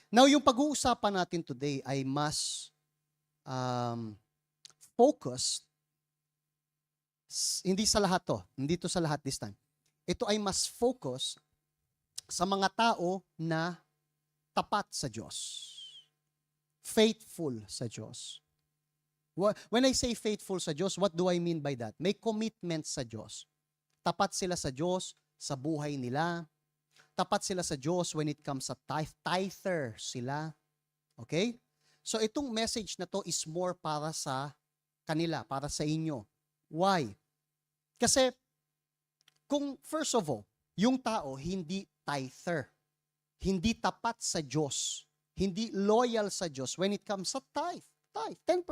Now, yung pag-uusapan natin today ay mas focused, hindi sa lahat to, hindi to sa lahat this time. Ito ay mas focus sa mga tao na tapat sa Diyos. Faithful sa Diyos. When I say faithful sa Diyos, what do I mean by that? May commitment sa Diyos. Tapat sila sa Diyos sa buhay nila. Tapat sila sa Diyos when it comes sa tither sila. Okay? So itong message na to is more para sa kanila, para sa inyo. Why? Kasi kung first of all, yung tao hindi tither, hindi tapat sa Diyos, hindi loyal sa Diyos when it comes sa tithe, 10%.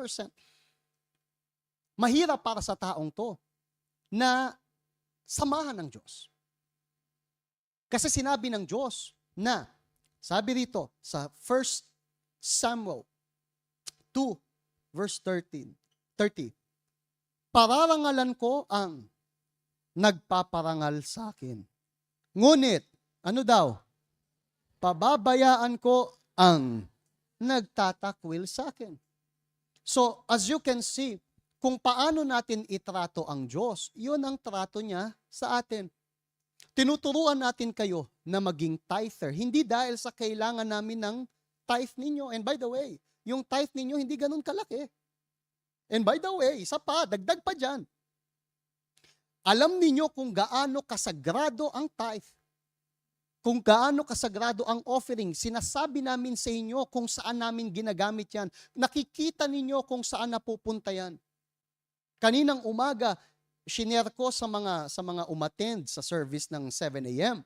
Mahirap para sa taong to na samahan ng Diyos. Kasi sinabi ng Diyos na, sabi rito sa 1 Samuel 2 verse 30, pararangalan ko ang nagpaparangal sa akin. Ngunit, ano daw? Pababayaan ko ang nagtatakwil sa akin. So, as you can see, kung paano natin itrato ang Diyos, yun ang trato niya sa atin. Tinuturuan natin kayo na maging tither. Hindi dahil sa kailangan namin ng tithe ninyo. And by the way, yung tithe ninyo hindi ganun kalaki. And by the way, isa pa, dagdag pa dyan. Alam ninyo kung gaano kasagrado ang tithe. Kung gaano kasagrado ang offering. Sinasabi namin sa inyo kung saan namin ginagamit yan. Nakikita ninyo kung saan napupunta yan. Kaninang umaga, shinare ko sa mga umattend sa service ng 7 a.m.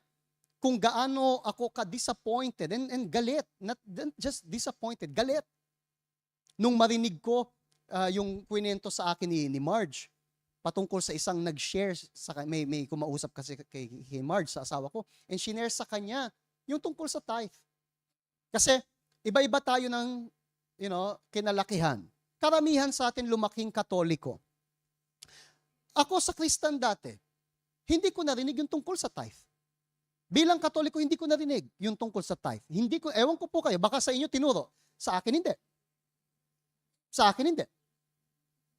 kung gaano ako ka-disappointed and galit. Not just disappointed, galit. Nung marinig ko yung kwento sa akin ni Marge, patungkol sa isang nag-share, may kumausap kasi kay Marge, sa asawa ko, and shinare sa kanya yung tungkol sa tithe. Kasi iba-iba tayo ng kinalakihan. Karamihan sa atin lumaking Katoliko. Ako sa Kristan dati, hindi ko narinig yung tungkol sa tithe. Bilang Katoliko, hindi ko narinig yung tungkol sa tithe. Ewan ko po kayo, baka sa inyo tinuro. Sa akin hindi. Sa akin hindi.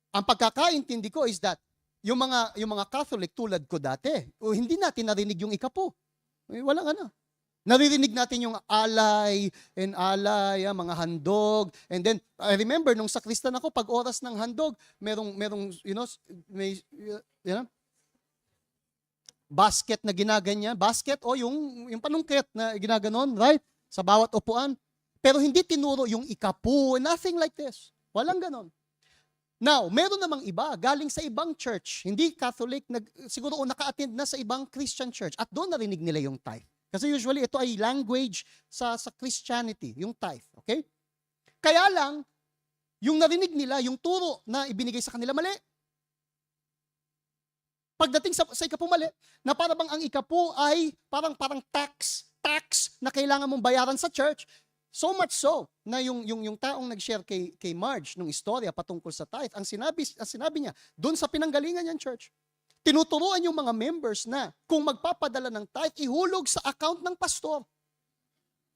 Ang pagkakaintindi ko is that yung mga Catholic tulad ko dati, hindi natin narinig yung ikapo. Walang ano. Naririnig natin yung alay, mga handog. And then, I remember, nung sa Kristan ako, pag oras ng handog, merong basket na ginaganyan. Basket o yung panungkit na ginaganon, right? Sa bawat upuan. Pero hindi tinuro yung ikapu, nothing like this. Walang ganon. Now, meron namang iba, galing sa ibang church, hindi Catholic, siguro naka-attend na sa ibang Christian church, at doon narinig nila yung tithe. Kasi usually ito ay language sa Christianity, yung tithe, okay? Kaya lang, yung narinig nila, yung turo na ibinigay sa kanila, mali. Pagdating sa ikapu, mali, na parang ang ikapu ay parang tax na kailangan mong bayaran sa church. So much so, na yung taong nag-share kay Marge nung istorya patungkol sa tithe, ang sinabi niya, doon sa pinanggalingan niyang church, tinuturuan yung mga members na kung magpapadala ng tithe, ihulog sa account ng pastor.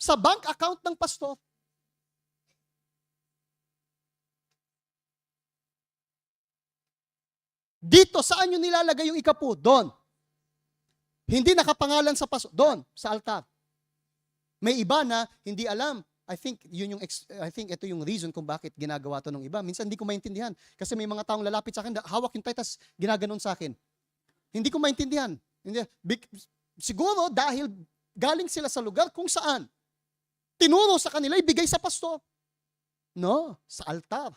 Sa bank account ng pastor. Dito, saan yung nilalagay yung ikapu? Doon. Hindi nakapangalan sa pastor. Doon, sa altar. May iba na hindi alam. I think ito yung reason kung bakit ginagawa to ng iba. Minsan hindi ko maintindihan. Kasi may mga taong lalapit sa akin, hawak yung tithe, tas ginaganon sa akin. Hindi ko maintindihan. Siguro dahil galing sila sa lugar kung saan tinuro sa kanila, ibigay sa pastor. No, sa altar.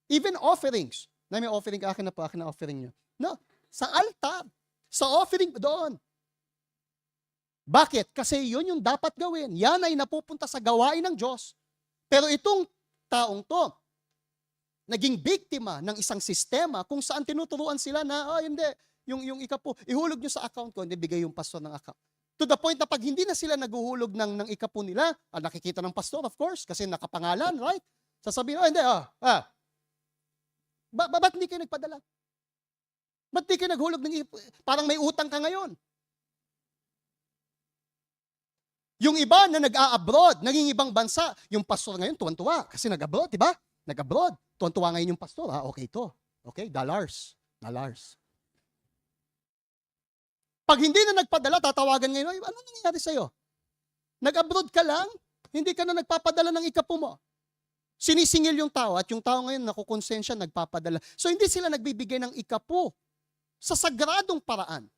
Even offerings. Na may offering ka, akin na offering nyo. No, sa altar. Sa offering doon. Bakit? Kasi yun yung dapat gawin. Yan ay napupunta sa gawain ng Diyos. Pero itong taong to, naging biktima ng isang sistema kung saan tinuturuan sila na, hindi, yung ikapu, ihulog nyo sa account ko, hindi bigay yung pastor ng account. To the point na pag hindi na sila naguhulog ng ikapu nila, nakikita ng pastor, of course, kasi nakapangalan, right? Sasabihin, hindi, ba't hindi kayo nagpadala? Ba't hindi kayo naghulog ng parang may utang ka ngayon? Yung iba na nag-a-abroad, naging ibang bansa. Yung pastor ngayon, tuwan-tuwa. Kasi nag-abroad, di ba? Nag-abroad. Tuwan-tuwa ngayon yung pastor. Okay to. Okay, dollars. Dollars. Pag hindi na nagpadala, tatawagan ngayon, ano nangyayari sa'yo? Nag-abroad ka lang, hindi ka na nagpapadala ng ikapo mo. Sinisingil yung tao, at yung tao ngayon nakukonsensya, nagpapadala. So hindi sila nagbibigay ng ikapo sa sagradong paraan.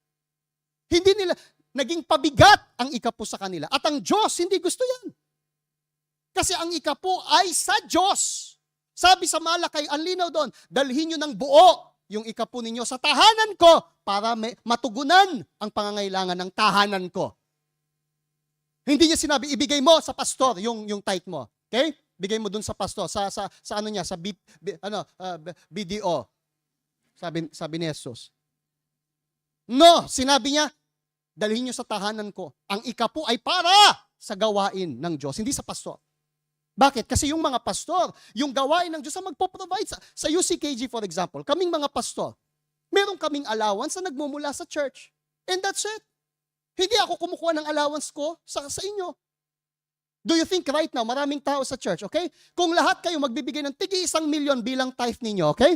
Hindi nila, naging pabigat ang ikapo sa kanila. At ang Diyos, hindi gusto yan. Kasi ang ikapo ay sa Diyos. Sabi sa Malakay, ang linaw doon, dalhin nyo ng buo yung ikapo ninyo sa tahanan ko para matugunan ang pangangailangan ng tahanan ko. Hindi niya sinabi, ibigay mo sa pastor yung tithe mo. Okay? Bigay mo dun sa pastor, sa ano niya, sa BDO. Sabi ni Jesus. No, sinabi niya, dalhin niyo sa tahanan ko. Ang ikapo ay para sa gawain ng Diyos, hindi sa pastor. Bakit? Kasi yung mga pastor, yung gawain ng Diyos ang magpo-provide sa UCKG, for example. Kaming mga pastor, meron kaming allowance na nagmumula sa church. And that's it. Hindi ako kumukuha ng allowance ko sa inyo. Do you think right now, maraming tao sa church, okay? Kung lahat kayo magbibigay ng tigi 1 million bilang tithe ninyo, okay?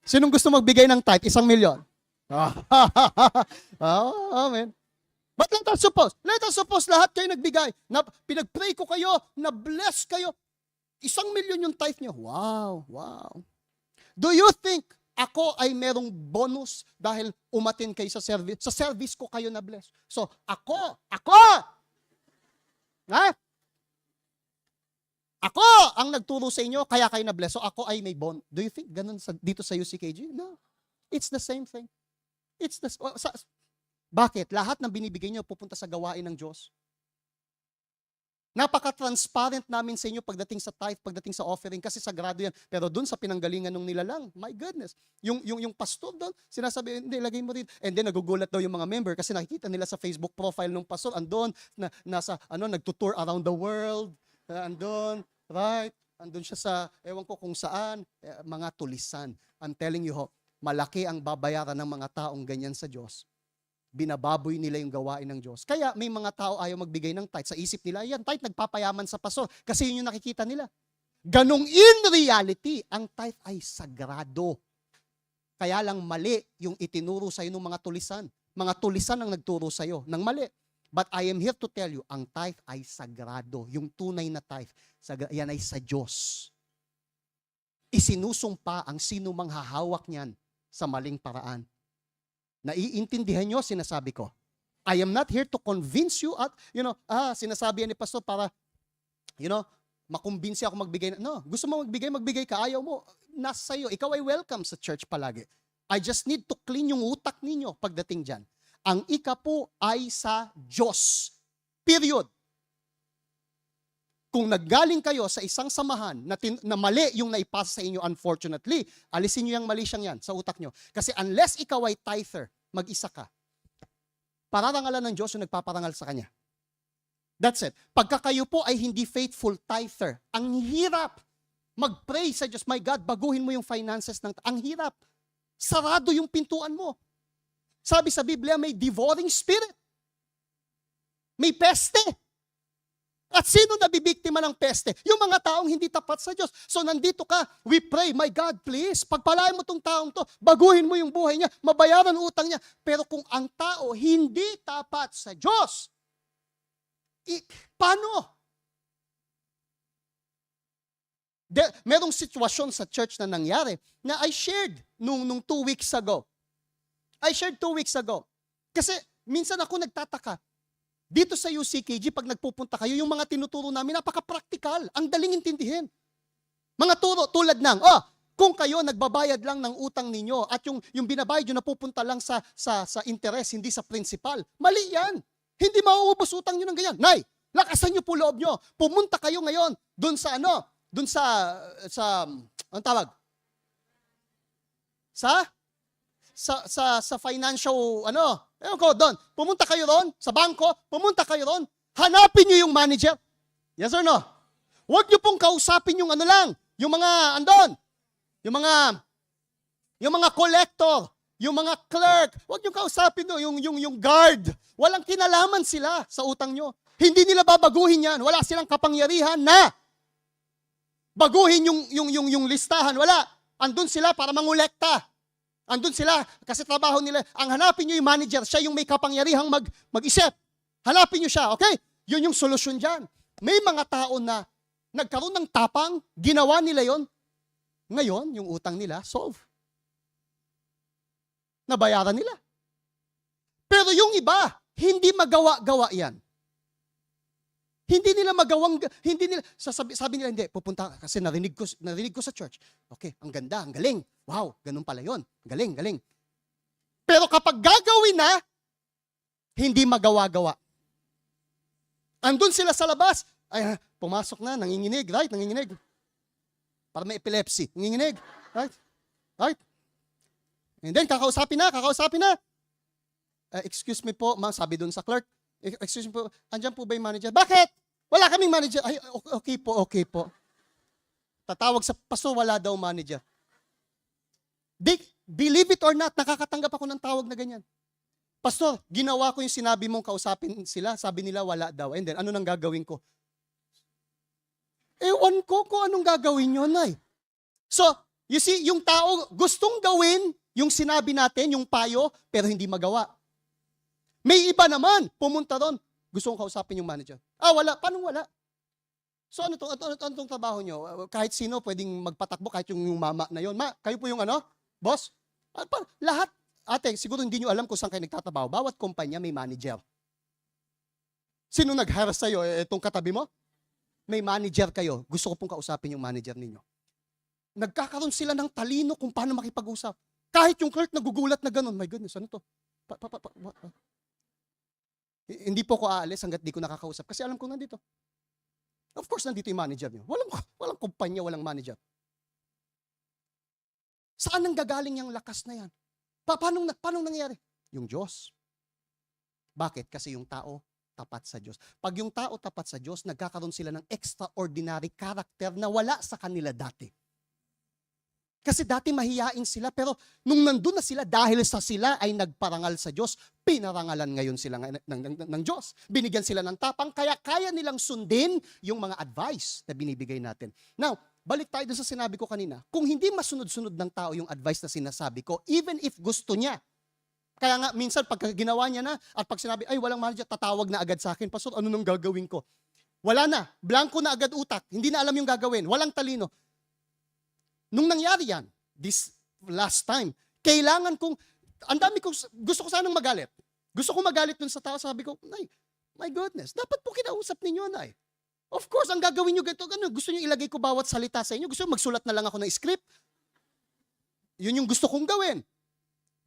Sinong gusto magbigay ng tithe? 1 million? Oh, amen. But let us suppose lahat kayo nagbigay. Pinag-pray ko kayo, na-bless kayo. 1 million yung tithe niyo. Wow, wow. Do you think ako ay merong bonus dahil umatin kayo sa service? Sa service ko kayo na-bless. So, ako, ako ang nagturo sa inyo, kaya kayo na-bless. So, ako ay may bonus. Do you think ganun dito sa UCKG? No. It's the same thing. Bakit? Lahat ng binibigay nyo pupunta sa gawain ng Diyos. Napaka-transparent namin sa inyo pagdating sa tithe, pagdating sa offering, kasi sagrado yan. Pero dun sa pinanggalingan ng nilalang, my goodness, yung pastor doon, sinasabi, hindi, lagay mo rin. And then nagugulat daw yung mga member kasi nakikita nila sa Facebook profile ng pastor, andun, nagtutour around the world, andun, right? Andun siya sa, ewan ko kung saan, mga tulisan. I'm telling you, malaki ang babayaran ng mga taong ganyan sa Diyos. Binababoy nila yung gawain ng Diyos. Kaya may mga tao ayaw magbigay ng tithe. Sa isip nila, yan, tithe nagpapayaman sa pastor. Kasi yun yung nakikita nila. Ganong in reality, ang tithe ay sagrado. Kaya lang mali yung itinuro sa'yo ng mga tulisan. Mga tulisan ang nagturo sa'yo ng mali. But I am here to tell you, ang tithe ay sagrado. Yung tunay na tithe, yan ay sa Diyos. Isinusumpa ang sino mang hahawak niyan sa maling paraan. Naiintindihan nyo, sinasabi ko. I am not here to convince you at, sinasabi yan ni pastor para, makumbinsi ako magbigay. No, gusto mo magbigay ka. Ayaw mo, nasa sa'yo. Ikaw ay welcome sa church palagi. I just need to clean yung utak ninyo pagdating dyan. Ang ikapo ay sa Diyos. Period. Kung naggaling kayo sa isang samahan na mali yung naipasa sa inyo, unfortunately, alisin nyo yung mali siyang yan sa utak nyo. Kasi unless ikaw ay tither, mag-isa ka, pararangalan ng Diyos yung nagpaparangal sa Kanya. That's it. Pagka kayo po ay hindi faithful tither, ang hirap mag-pray sa Diyos, my God, baguhin mo yung finances ng... Ang hirap. Sarado yung pintuan mo. Sabi sa Biblia, may devouring spirit. May peste. At sino nabibiktima ng peste? Yung mga taong hindi tapat sa Diyos. So nandito ka, we pray, my God, please, pagpalain mo tong taong to, baguhin mo yung buhay niya, mabayaran utang niya. Pero kung ang tao hindi tapat sa Diyos, paano? Merong sitwasyon sa church na nangyari na I shared nung 2 weeks ago. I shared 2 weeks ago. Kasi minsan ako nagtataka, dito sa UCKG, pag nagpupunta kayo, yung mga tinuturo namin, napaka-practical. Ang daling intindihin. Mga turo tulad ng, kung kayo nagbabayad lang ng utang ninyo at yung binabayad nyo napupunta lang sa interest, hindi sa principal, mali yan. Hindi mauubos utang nyo ng ganyan. Nay, lakasan nyo po loob nyo. Pumunta kayo ngayon dun sa anong tawag? Sa financial, ewan ko, doon. Pumunta kayo doon, sa bangko, pumunta kayo doon, hanapin nyo yung manager. Yes or no? Huwag nyo pong kausapin yung yung mga collector, Yung mga clerk, huwag nyo kausapin no, yung guard. Walang kinalaman sila sa utang nyo. Hindi nila babaguhin yan. Wala silang kapangyarihan na baguhin yung listahan. Wala. Andun sila para mangolekta. Andun sila kasi trabaho nila. Ang hanapin nyo yung manager, siya yung may kapangyarihang mag-isip. Hanapin nyo siya, okay? Yun yung solusyon dyan. May mga tao na nagkaroon ng tapang, ginawa nila yon. Ngayon, yung utang nila, solve. Nabayaran nila. Pero yung iba, hindi magawa-gawa yan. Hindi nila sabi nila, hindi, pupunta, kasi narinig ko sa church. Okay, ang ganda, ang galing. Wow, ganun pala yun. Galing. Pero kapag gagawin na, hindi magawa-gawa. Andun sila sa labas, ay, pumasok na, nanginginig, right? Nanginginig. Para may epilepsy, nanginginig, right? Right? And then, kakausapin na. Excuse me po, ma'am, sabi doon sa clerk. Excuse me po, andyan po ba yung manager? Bakit? Wala kaming manager. Ay, okay po. Tatawag sa pastor, wala daw manager. Believe it or not, nakakatanggap ako ng tawag na ganyan. Pastor, ginawa ko yung sinabi mong kausapin sila, sabi nila wala daw. And then, ano nang gagawin ko? Ewan ko kung anong gagawin nyo, Nay. So, you see, yung tao gustong gawin yung sinabi natin, yung payo, pero hindi magawa. May iba naman, pumunta doon, gusto kong kausapin yung manager. Wala. Paano wala? So ano tong trabaho nyo? Kahit sino pwedeng magpatakbo, kahit yung mama na yon. Kayo po yung boss? Lahat. Ate, siguro hindi nyo alam kung saan kayo nagtatrabaho. Bawat kumpanya may manager. Sino nag-hire sa'yo? Itong katabi mo? May manager kayo. Gusto ko pong kausapin yung manager ninyo. Nagkakaroon sila ng talino kung paano makipag-usap. Kahit yung clerk nagugulat na ganun, my goodness, ano to? Hindi po ko aalis hanggat di ko nakakausap kasi alam ko nandito. Of course, nandito yung manager niyo. Walang kumpanya, walang manager. Saan nang gagaling yung lakas na yan? Paano nangyari? Yung Diyos. Bakit? Kasi yung tao tapat sa Diyos. Pag yung tao tapat sa Diyos, nagkakaroon sila ng extraordinary character na wala sa kanila dati. Kasi dati mahiyain sila, pero nung nandun na sila, dahil sa sila ay nagparangal sa Diyos, pinarangalan ngayon sila ng Diyos. Binigyan sila ng tapang, kaya kaya nilang sundin yung mga advice na binibigay natin. Now, balik tayo dun sa sinabi ko kanina. Kung hindi masunod-sunod ng tao yung advice na sinasabi ko, even if gusto niya, kaya nga minsan pag ginawa niya na, at pag sinabi, ay walang manager, tatawag na agad sa akin, Pastor, ano nang gagawin ko? Wala na, blanco na agad utak, hindi na alam yung gagawin, walang talino. Nung nangyari yan, this last time, kailangan kong, gusto ko sanang magalit. Gusto ko magalit dun sa tao, sabi ko, Nay, my goodness, dapat po kinausap ninyo, Nay. Of course, ang gagawin nyo ganito, gusto nyo ilagay ko bawat salita sa inyo, gusto nyo magsulat na lang ako ng script. Yun yung gusto kong gawin.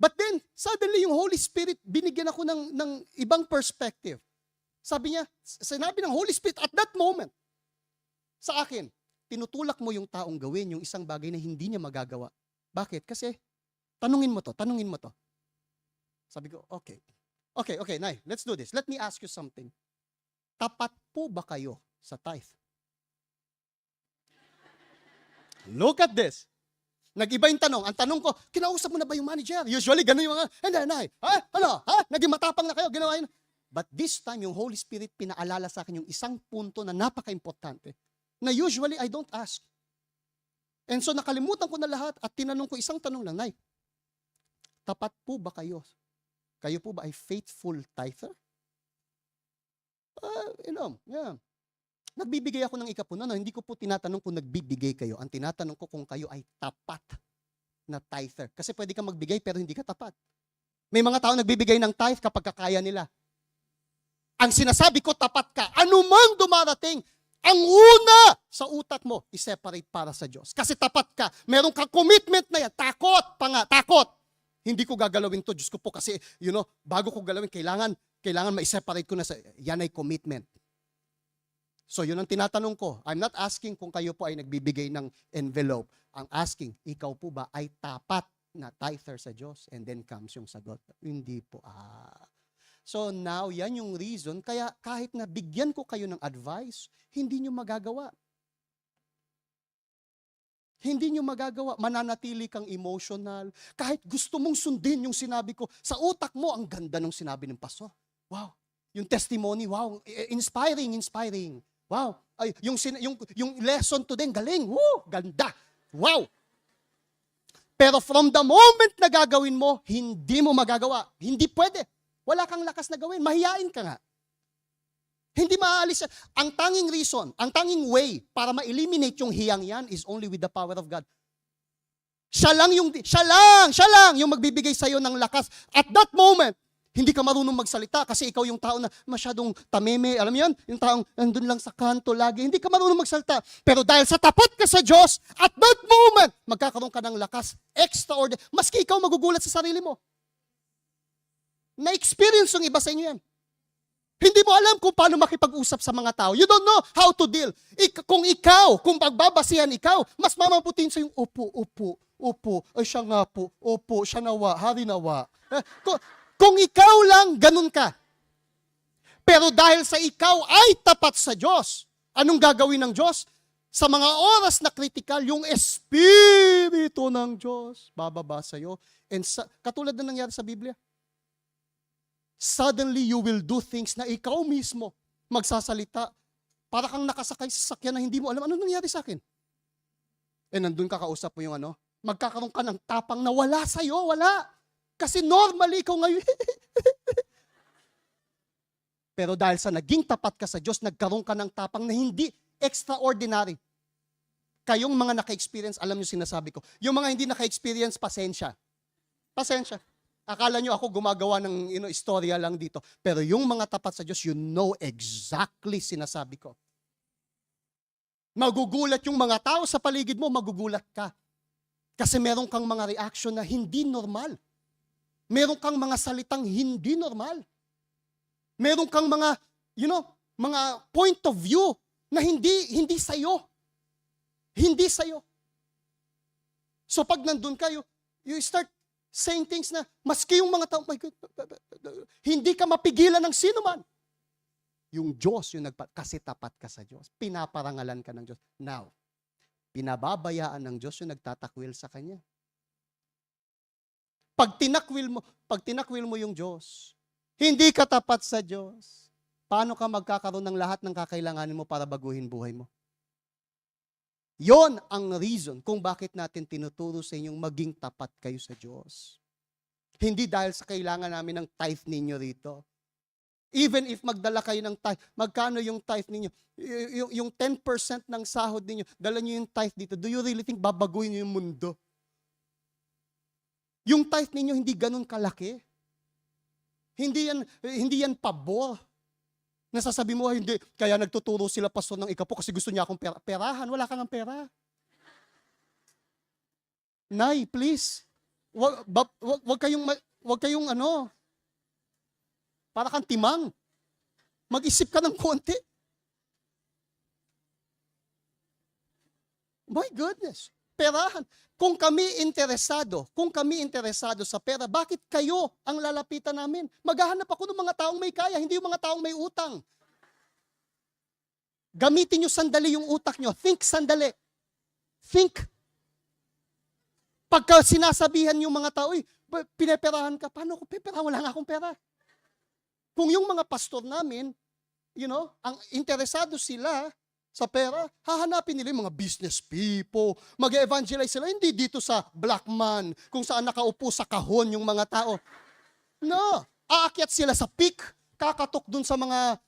But then, suddenly yung Holy Spirit, binigyan ako ng ibang perspective. Sabi niya, sinabi ng Holy Spirit at that moment, sa akin, tinutulak mo yung taong gawin yung isang bagay na hindi niya magagawa. Bakit? Kasi, tanungin mo to. Sabi ko, okay, Nay, let's do this. Let me ask you something. Tapat po ba kayo sa tithe? Look at this. Nag-iba yung tanong. Ang tanong ko, kinausap mo na ba yung manager? Usually, ganun yung mga, hindi, Nay, naging matapang na kayo, ginawa yun. But this time, yung Holy Spirit pinaalala sa akin yung isang punto na napaka-importante na usually I don't ask. And so nakalimutan ko na lahat at tinanong ko isang tanong lang, Nay, tapat po ba kayo? Kayo po ba ay faithful tither? Yeah. Nagbibigay ako ng ikapunan. Hindi ko po tinatanong kung nagbibigay kayo. Ang tinatanong ko kung kayo ay tapat na tither. Kasi pwede kang magbigay pero hindi ka tapat. May mga tao nagbibigay ng tithe kapag kakaya nila. Ang sinasabi ko, tapat ka. Anumang dumarating, ang una sa utak mo, i-separate para sa Diyos. Kasi tapat ka. Meron kang commitment na yan. Takot pa nga. Takot. Hindi ko gagalawin to. Diyos ko po kasi, bago ko galawin, kailangan ma-separate ko na sa, yan ay commitment. So yun ang tinatanong ko. I'm not asking kung kayo po ay nagbibigay ng envelope. Ang asking, ikaw po ba ay tapat na tither sa Diyos? And then comes yung sagot. Hindi po. So now, yan yung reason. Kaya kahit na bigyan ko kayo ng advice, hindi nyo magagawa. Hindi nyo magagawa. Mananatili kang emotional. Kahit gusto mong sundin yung sinabi ko, sa utak mo, ang ganda ng sinabi ng pastor. Wow. Yung testimony, wow. Inspiring. Wow. Ay, yung lesson today, galing. Woo, ganda. Wow. Pero from the moment na gagawin mo, hindi mo magagawa. Hindi pwede. Wala kang lakas na gawin. Mahiyain ka nga. Hindi maaalis yan. Ang tanging reason, ang tanging way para ma-eliminate yung hiyang yan is only with the power of God. Siya lang yung magbibigay sa'yo ng lakas. At that moment, hindi ka marunong magsalita kasi ikaw yung tao na masyadong tameme. Alam mo yan? Yung taong nandun lang sa kanto lagi. Hindi ka marunong magsalita. Pero dahil sa tapat ka sa Diyos, at that moment, magkakaroon ka ng lakas. Extraordinary. Maski ikaw magugulat sa sarili mo. Na-experience yung iba sa inyo yan. Hindi mo alam kung paano makipag-usap sa mga tao. You don't know how to deal. Kung pagbabasihan ikaw, mas mamabutin sa yung opo. Ay siya nga po, opo, siya nawa, hari nawa. Kung ikaw lang, ganun ka. Pero dahil sa ikaw ay tapat sa Diyos, anong gagawin ng Diyos? Sa mga oras na kritikal, yung Espiritu ng Diyos, bababa sa'yo. And katulad na nangyari sa Biblia, suddenly you will do things na ikaw mismo magsasalita. Para kang nakasakay sa sakyan na hindi mo alam, ano nangyari sa akin? Eh, nandun ka kausap mo yung magkakaroon ka ng tapang na wala sa'yo, wala. Kasi normally, ikaw ngayon, pero dahil sa naging tapat ka sa Diyos, nagkaroon ka ng tapang na hindi extraordinary. Kayong mga naka-experience, alam nyo sinasabi ko. Yung mga hindi naka-experience, pasensya. Pasensya. Akala nyo ako gumagawa ng istorya lang dito. Pero yung mga tapat sa Diyos, you know exactly sinasabi ko. Magugulat yung mga tao sa paligid mo, magugulat ka. Kasi meron kang mga reaction na hindi normal. Meron kang mga salitang hindi normal. Meron kang mga, mga point of view na hindi sa'yo. Hindi sa'yo. So pag nandun kayo, you start saying things na maski yung mga tao, my God, hindi ka mapigilan ng sino man. Yung Diyos, kasi tapat ka sa Diyos. Pinaparangalan ka ng Diyos. Now, pinababayaan ng Diyos yung nagtatakwil sa Kanya. Pag tinakwil mo yung Diyos, hindi ka tapat sa Diyos, paano ka magkakaroon ng lahat ng kakailanganin mo para baguhin buhay mo? Yon ang reason kung bakit natin tinuturo sa inyong maging tapat kayo sa Diyos. Hindi dahil sa kailangan namin ng tithe ninyo rito. Even if magdala kayo ng tithe, magkano yung tithe ninyo? Yung 10% ng sahod ninyo, dala nyo yung tithe dito. Do you really think babaguhin nyo yung mundo? Yung tithe ninyo hindi ganun kalaki. Hindi yan pabor. Nasasabi mo, hindi, kaya nagtuturo sila pastor ng ikapo kasi gusto niya akong perahan. Wala kang pera. Nay, please. Wag kayong para kang timang. Mag-isip ka ng konti. My goodness. Perahan. Kung kami interesado sa pera, bakit kayo ang lalapitan namin? Maghahanap ako ng mga taong may kaya, hindi yung mga taong may utang. Gamitin nyo sandali yung utak nyo. Think sandali. Think. Pagka sinasabihan yung mga tao, pineperahan ka, paano ko peperahan? Wala nga akong pera. Kung yung mga pastor namin, ang interesado sila sa pera, hahanapin nila yung mga business people. Mag-evangelize sila, hindi dito sa black man, kung saan nakaupo sa kahon yung mga tao. No, aakyat sila sa peak, kakatok dun sa mga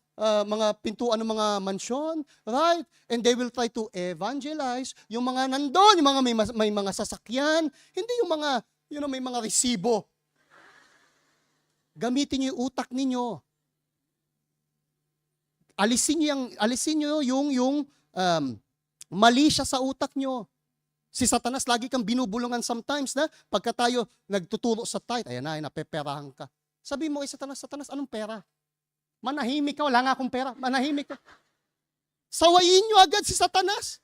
pintuan ng mga mansyon, right? And they will try to evangelize yung mga nandun, yung mga may mga sasakyan, hindi yung mga, may mga resibo. Gamitin niyo yung utak ninyo. Alisin niyo yung mali siya sa utak niyo. Si Satanas, lagi kang binubulungan sometimes na pagka tayo nagtuturo sa tithe, ayan na, napeperahan ka. Sabi mo kay Satanas, anong pera? Manahimik ka, wala nga akong pera. Manahimik ka. Sawayin niyo agad si Satanas.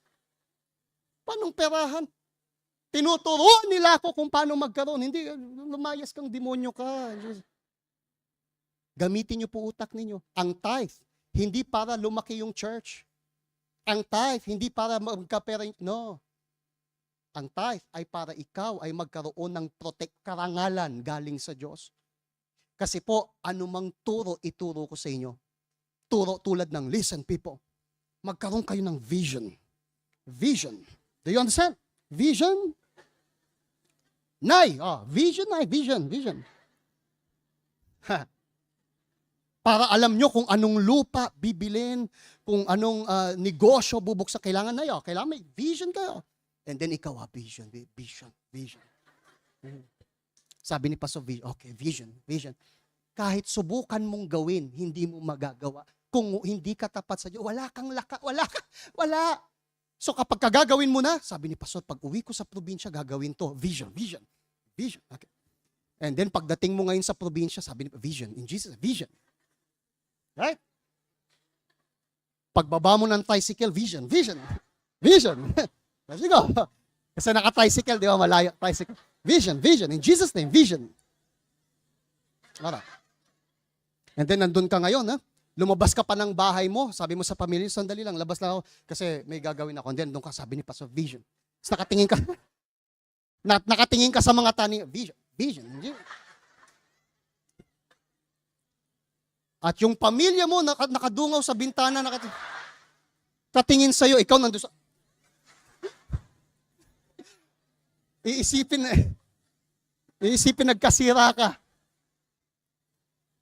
Paanong perahan? Tinuturuan nila ako kung paano magkaroon. Hindi, lumayas kang demonyo ka. Gamitin niyo po utak ninyo. Ang tithe, hindi para lumaki yung church. Ang tithe, hindi para magkapera. No. Ang tithe ay para ikaw ay magkaroon ng karangalan galing sa Diyos. Kasi po, anumang turo ituro ko sa inyo. Turo tulad ng, listen people, magkaroon kayo ng vision. Vision. Do you understand? Vision. Vision. Ha. Para alam nyo kung anong lupa bibilin, kung anong negosyo bubuksan. Kailangan may vision kayo. And then ikaw, vision. Sabi ni Pastor, vision. Kahit subukan mong gawin, hindi mo magagawa. Kung hindi ka tapat sa Diyos, wala. So kapag kagagawin mo na, sabi ni Pastor, pag uwi ko sa probinsya, gagawin to. Vision. Okay. And then pagdating mo ngayon sa probinsya, sabi ni vision. In Jesus, vision. Right? Pagbaba mo ng tricycle, vision. Let's go. Kasi naka-tricycle, di ba? Malayo, tricycle. Vision. In Jesus' name, vision. Alright. And then nandun ka ngayon, ha? Lumabas ka pa ng bahay mo, sabi mo sa pamilya, sandali lang, labas lang ako kasi may gagawin ako. And then doon ka, sabi ni Pastor, vision. Tapos nakatingin ka sa mga tani, vision. At yung pamilya mo, nakadungaw sa bintana, nakatingin sa'yo, ikaw nandun sa... Iisipin nagkasira ka.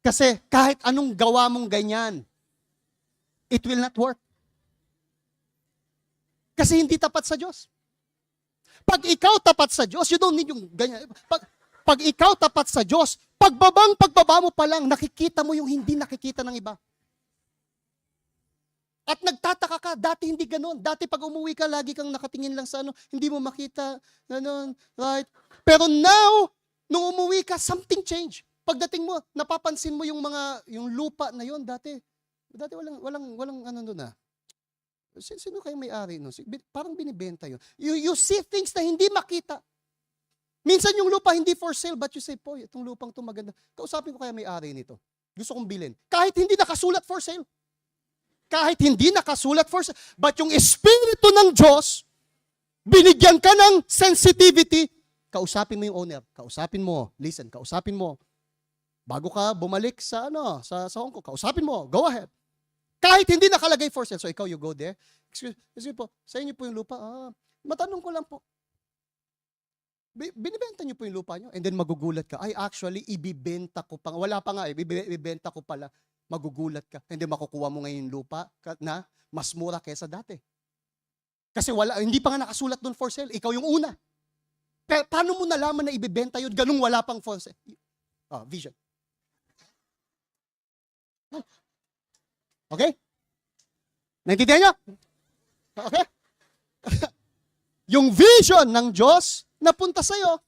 Kasi kahit anong gawa mong ganyan, it will not work. Kasi hindi tapat sa Diyos. Pag ikaw tapat sa Diyos, you don't need yung ganyan. Pag ikaw tapat sa Diyos, pagbaba mo pa lang, nakikita mo yung hindi nakikita ng iba. At nagtataka ka, dati hindi ganun. Dati pag umuwi ka, lagi kang nakatingin lang sa hindi mo makita, ganun, right? Pero now, nung umuwi ka, something changed. Pagdating mo, napapansin mo yung lupa na yon dati walang doon na. Sino kayo may-ari no? Parang binibenta yun. You see things na hindi makita. Minsan yung lupa hindi for sale, but you say, itong lupang to maganda. Kausapin ko kaya may-ari nito. Gusto kong bilhin. Kahit hindi nakasulat for sale. But yung Espiritu ng Diyos, binigyan ka ng sensitivity, kausapin mo yung owner. Kausapin mo. Bago ka bumalik sa Hong Kong, kausapin mo, go ahead. Kahit hindi nakalagay for sale, so ikaw, you go there. Excuse me po, sa inyo po yung lupa. Matanong ko lang po, binibenta niyo po yung lupa niyo? And then magugulat ka, actually, ibibenta ko pa. Wala pa nga, ibibenta ko pala. Magugulat ka. And then makukuha mo ngayon yung lupa na mas mura kesa dati. Kasi hindi pa nga nakasulat doon for sale. Ikaw yung una. Pero paano mo nalaman na ibibenta yun? Ganung wala pang for sale. Vision. Okay? Naintindihan niyo? Okay? Yung vision ng Diyos napunta sa'yo.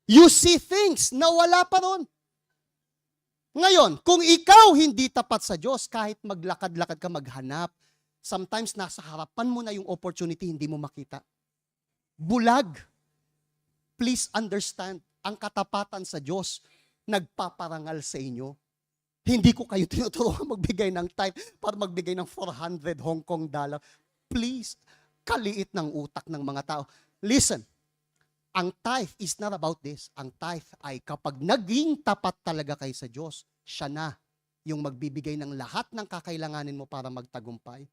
You see things na wala pa ron. Ngayon, kung ikaw hindi tapat sa Diyos, kahit maglakad-lakad ka, maghanap, sometimes nasa harapan mo na yung opportunity, hindi mo makita. Bulag. Please understand, ang katapatan sa Diyos, nagpaparangal sa inyo. Hindi ko kayo tinuturuan magbigay ng tithe para magbigay ng 400 Hong Kong dollar. Please, kaliit ng utak ng mga tao. Listen, ang tithe is not about this. Ang tithe ay kapag naging tapat talaga kayo sa Diyos, siya na yung magbibigay ng lahat ng kakailanganin mo para magtagumpay.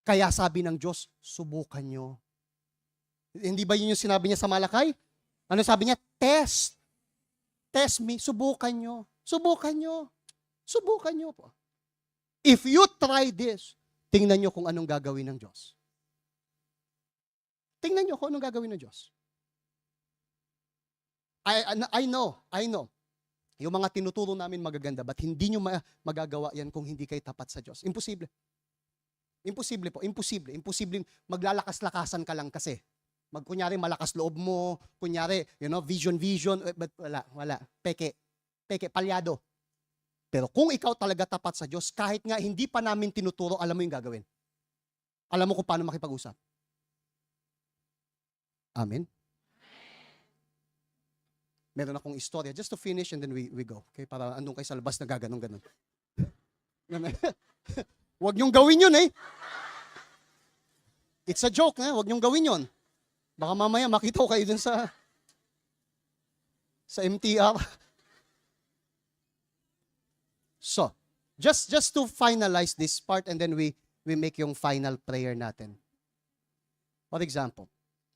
Kaya sabi ng Diyos, subukan nyo. Hindi ba yun yung sinabi niya sa Malakay? Ano sabi niya? Test. Test me. Subukan nyo. Subukan nyo po. If you try this, tingnan nyo kung anong gagawin ng Diyos. Tingnan nyo kung anong gagawin ng Diyos. I know. Yung mga tinuturo namin magaganda, but hindi nyo magagawa yan kung hindi kayo tapat sa Diyos. Imposible. Imposible po. Imposible. Maglalakas-lakasan ka lang kasi. Kunyari, malakas loob mo. Kunyari, vision. But wala. Peke, palyado. Pero kung ikaw talaga tapat sa Diyos, kahit nga hindi pa namin tinuturo, alam mo yung gagawin. Alam mo kung paano makipag-usap. Amen? Meron akong istorya. Just to finish and then we go. Okay? Para andun kayo sa labas na gaganong-ganon. Huwag niyong gawin yun eh. It's a joke, huwag niyong gawin yon. Baka mamaya makita ko kayo dun sa MTR. So, just to finalize this part and then we make yung final prayer natin. For example,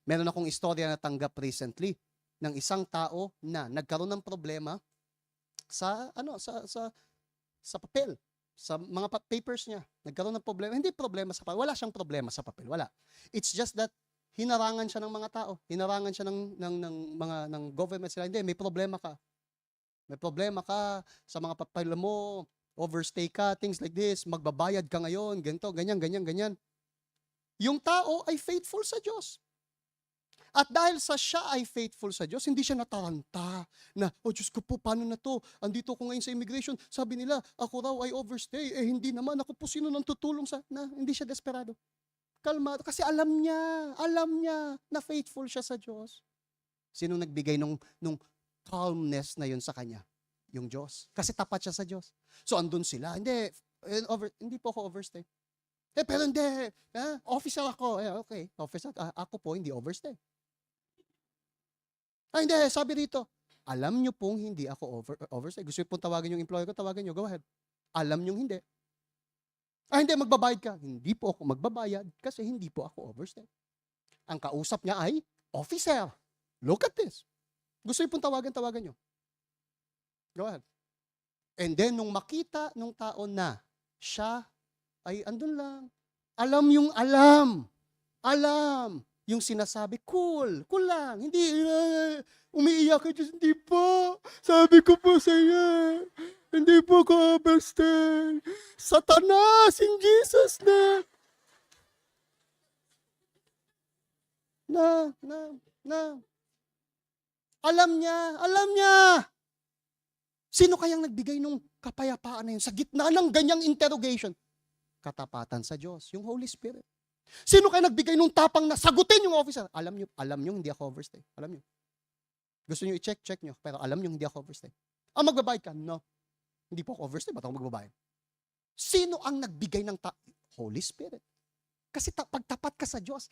meron akong istorya na tanggap recently ng isang tao na nagkaroon ng problema sa papel, sa mga papers niya. Nagkaroon ng problema, hindi problema sa papel, wala siyang problema sa papel, wala. It's just that hinarangan siya ng mga tao, hinarangan siya ng government, sila, hindi, may problema ka. May problema ka sa mga papel mo, overstay ka, things like this, magbabayad ka ngayon, ganito, ganyan. Yung tao ay faithful sa Diyos. At dahil sa siya ay faithful sa Diyos, hindi siya nataranta na, oh Diyos ko po, paano na to? Andito ko ngayon sa immigration, sabi nila, ako raw ay overstay. Hindi naman, ako po sino nang tutulong na hindi siya desperado. Kalmado, kasi alam niya na faithful siya sa Diyos. Sino nagbigay nung calmness na yun sa kanya? Yung Diyos. Kasi tapat siya sa Diyos. So andun sila, hindi po ako overstay. Pero hindi, officer ako. Okay, officer, ako po hindi overstay. Hindi, sabi rito, alam nyo pong hindi ako overstay. Gusto nyo pong tawagin yung employer ko, tawagin nyo, go ahead. Alam nyo hindi. Hindi, magbabayad ka. Hindi po ako magbabayad kasi hindi po ako overstay. Ang kausap niya ay, officer. Look at this. Gusto nyo pong tawagan nyo. Go ahead. And then, nung makita nung tao na siya ay andun lang. Alam yung sinasabi, cool lang. Hindi, umiiyak ka, Diyos, hindi po. Sabi ko po sa iyo, hindi po ko overstay. Satanas, in Jesus na. Alam niya. Sino kayang nagbigay nung kapayapaan na yun sa gitna ng ganyang interrogation? Katapatan sa Diyos, yung Holy Spirit. Sino kaya nagbigay nung tapang na sagutin yung officer? Alam nyo hindi ako overstay. Alam nyo. Gusto nyo i-check nyo, pero alam nyo hindi ako overstay. Magbabayad ka? No. Hindi po ako overstay, ba't ako magbabayad? Sino ang nagbigay ng Holy Spirit. Kasi pagtapat ka sa Diyos,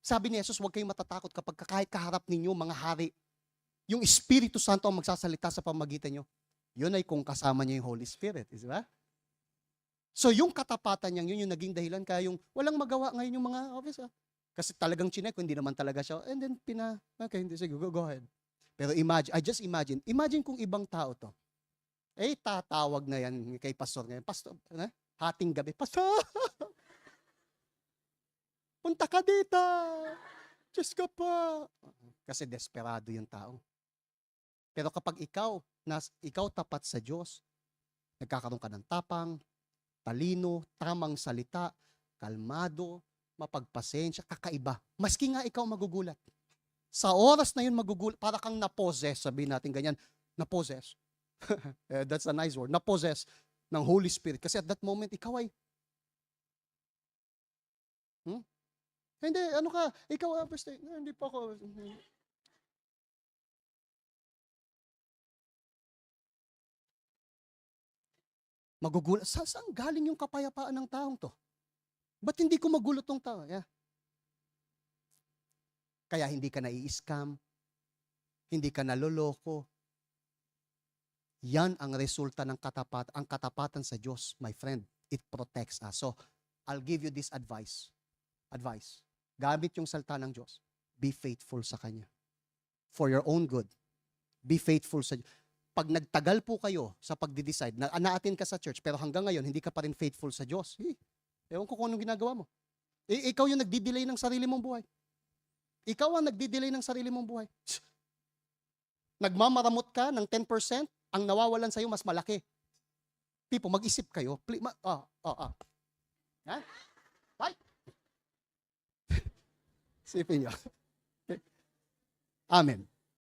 sabi ni Jesus, huwag kayong matatakot kapag kahit kaharap ninyo mga hari, yung Espiritu Santo ang magsasalita sa pamagitan nyo. Yun ay kung kasama niyo yung Holy Spirit. Di ba? So yung katapatan niyang yun yung naging dahilan kaya yung walang magawa ngayon yung mga officer. Kasi talagang chinek, hindi naman talaga siya. And then okay, hindi, sige, go ahead. Pero imagine kung ibang tao to. Tatawag na yan kay pastor ngayon. Pastor, hating gabi, pastor, punta ka dito. Diyos ka pa. Kasi desperado yung tao. Pero kapag ikaw tapat sa Diyos, nagkakaroon ka ng tapang, talino, tamang salita, kalmado, mapagpasensya, kakaiba. Maski nga ikaw magugulat. Sa oras na yun magugulat, para kang napossess, sabihin natin ganyan, napossess. That's a nice word, napossess ng Holy Spirit. Kasi at that moment, ikaw ay, hindi, ikaw overstay. Hindi pa ako. Magugulat. Saan galing yung kapayapaan ng taong to? Ba't hindi ko magulat tong tao? Yeah. Kaya hindi ka nai-scam, hindi ka naloloko. Yan ang resulta ng katapatan. Ang katapatan sa Diyos, my friend, it protects us. So, I'll give you this advice. Gamit yung salita ng Diyos. Be faithful sa Kanya. For your own good. Be faithful sa Diyos. Pag nagtagal po kayo sa pagdi-decide, na-attend ka sa church, pero hanggang ngayon, hindi ka pa rin faithful sa Diyos. Ewan ko kung anong ginagawa mo. Ikaw yung nagdi-delay ng sarili mong buhay. Ikaw ang nagdi-delay ng sarili mong buhay. Nagmamaramot ka ng 10%, ang nawawalan sa'yo mas malaki. People, mag-isip kayo. Ha? Right? Isipin nyo. Amen.